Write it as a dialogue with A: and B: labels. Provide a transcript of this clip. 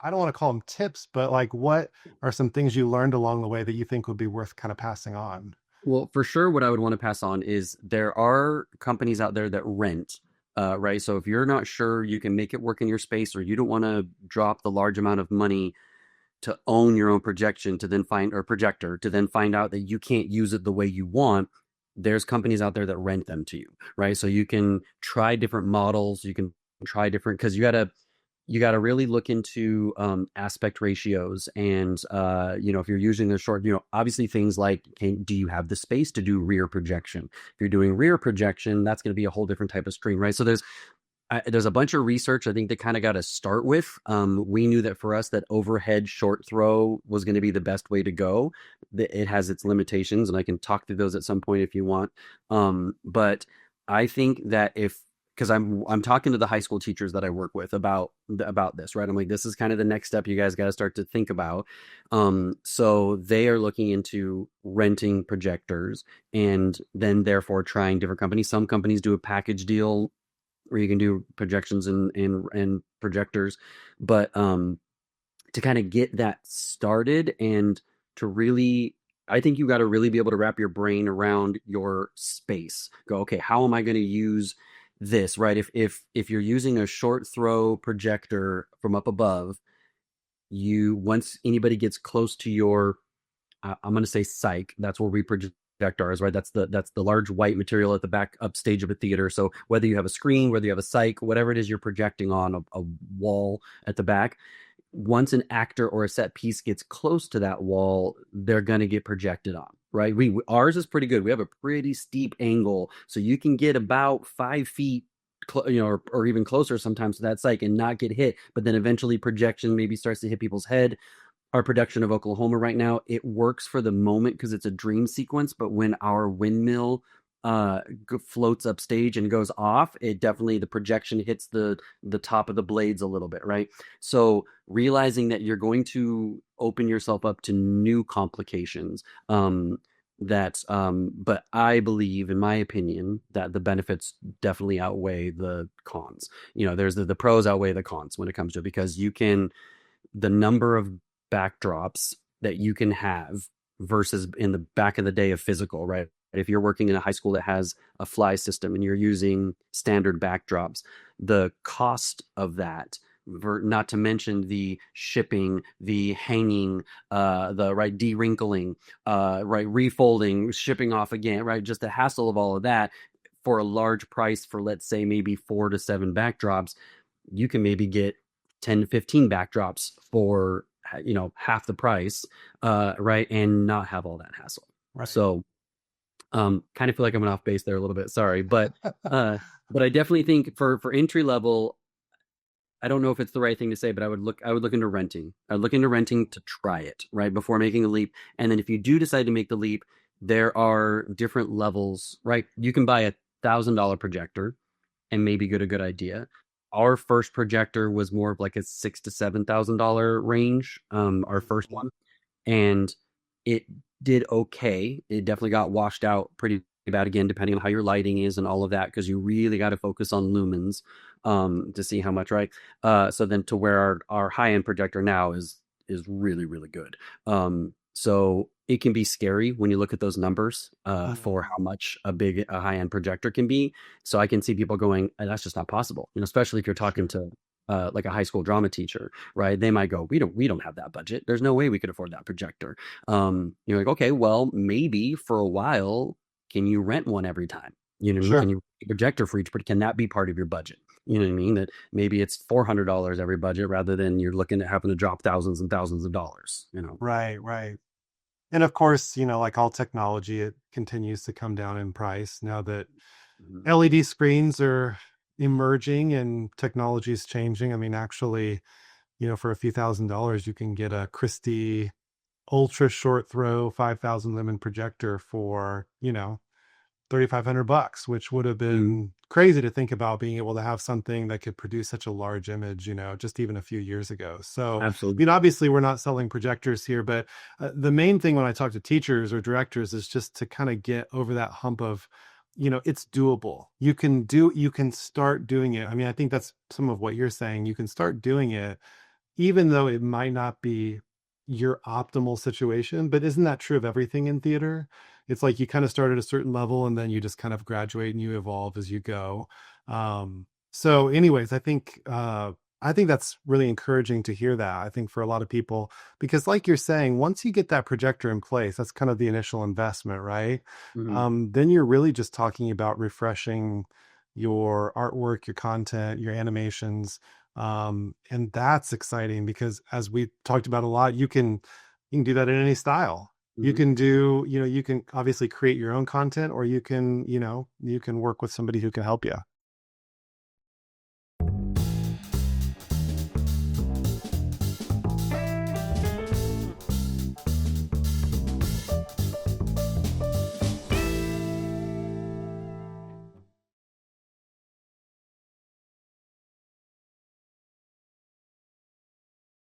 A: I don't want to call them tips, but like what are some things you learned along the way that you think would be worth kind of passing on?
B: Well, for sure, what I would want to pass on is there are companies out there that rent, right? So if you're not sure you can make it work in your space, or you don't want to drop the large amount of money to own your own projection to then find or projector to then find out that you can't use it the way you want, there's companies out there that rent them to you, right? So you can try different models, you can try different because you got to really look into aspect ratios and if you're using the short, obviously things like do you have the space to do rear projection? If you're doing rear projection, that's going to be a whole different type of screen, right? So there's a bunch of research I think that kind of got to start with. We knew that for us that overhead short throw was going to be the best way to go. It has its limitations, and I can talk through those at some point if you want. But I think that if because I'm talking to the high school teachers that I work with about this, right? I'm like, this is kind of the next step you guys got to start to think about. So they are looking into renting projectors and then therefore trying different companies. Some companies do a package deal where you can do projections and projectors. But to kind of get that started and to really, I think you got to really be able to wrap your brain around your space. Go, okay, how am I going to use this, right? If you're using a short throw projector from up above, you once anybody gets close to your I'm going to say psych. That's where we project ours, right? That's the large white material at the back upstage of a theater. So whether you have a screen, whether you have a psych, whatever it is you're projecting on a wall at the back, once an actor or a set piece gets close to that wall, they're going to get projected on, right? Ours is pretty good. We have a pretty steep angle, so you can get about 5 feet or even closer sometimes to that psych and not get hit. But then eventually projection maybe starts to hit people's head. Our production of Oklahoma right now, it works for the moment because it's a dream sequence. But when our windmill floats upstage and goes off, it definitely the projection hits the top of the blades a little bit, right? So realizing that you're going to open yourself up to new complications. But I believe, in my opinion, that the benefits definitely outweigh the cons. There's the pros outweigh the cons when it comes to it because the number of backdrops that you can have versus in the back of the day of physical, right? If you're working in a high school that has a fly system and you're using standard backdrops, the cost of that, not to mention the shipping, the hanging, the right de-wrinkling, right refolding, shipping off again, right? Just the hassle of all of that for a large price for let's say maybe 4 to 7 backdrops, you can maybe get 10 to 15 backdrops for half the price, right, and not have all that hassle.
A: Right.
B: So kind of feel like I'm off base there a little bit, sorry, but I definitely think for entry level, I don't know if it's the right thing to say, but I would look into renting. I would look into renting to try it, right, before making a leap. And then if you do decide to make the leap, there are different levels, right? You can buy $1,000 projector and maybe get a good idea. Our first projector was more of like a $6,000 to $7,000 range, our first one, and it did okay. It definitely got washed out pretty bad again, depending on how your lighting is and all of that, because you really got to focus on lumens to see how much, right? So then to where our high end projector now is really really good. So it can be scary when you look at those numbers for
A: Mhm.
B: how much a high end projector can be. So I can see people going, that's just not possible. Especially if you're talking
A: Sure.
B: to like a high school drama teacher, right? They might go, we don't have that budget. There's no way we could afford that projector. You're like, okay, well, maybe for a while, can you rent one every time? You know what I mean? Can
A: Sure.
B: you projector for each? But can that be part of your budget? You know what I mean? That maybe it's $400 every budget rather than you're looking at having to drop thousands and thousands of dollars.
A: Right, right. And of course, like all technology, it continues to come down in price now that
B: Mhm.
A: LED screens are emerging and technology is changing. I mean, actually, for a few $1,000s, you can get a Christie ultra short throw 5,000 lumen projector for, 3,500 bucks, which would have
B: Mhm.
A: been crazy to think about being able to have something that could produce such a large image, just even a few years ago. So,
B: Absolutely.
A: obviously we're not selling projectors here, but the main thing when I talk to teachers or directors is just to kind of get over that hump of, it's doable. You can start doing it. I mean, I think that's some of what you're saying. You can start doing it even though it might not be your optimal situation, but isn't that true of everything in theater? It's like you kind of start at a certain level and then you just kind of graduate and you evolve as you go. So anyways, I think that's really encouraging to hear that. I think for a lot of people, because like you're saying, once you get that projector in place, that's kind of the initial investment, right?
B: Hmm.
A: Then you're really just talking about refreshing your artwork, your content, your animations, and that's exciting because as we talked about a lot, you can do that in any style. You
B: Hmm.
A: can do, you know, you can obviously create your own content, or you can, you know, you can work with somebody who can help you.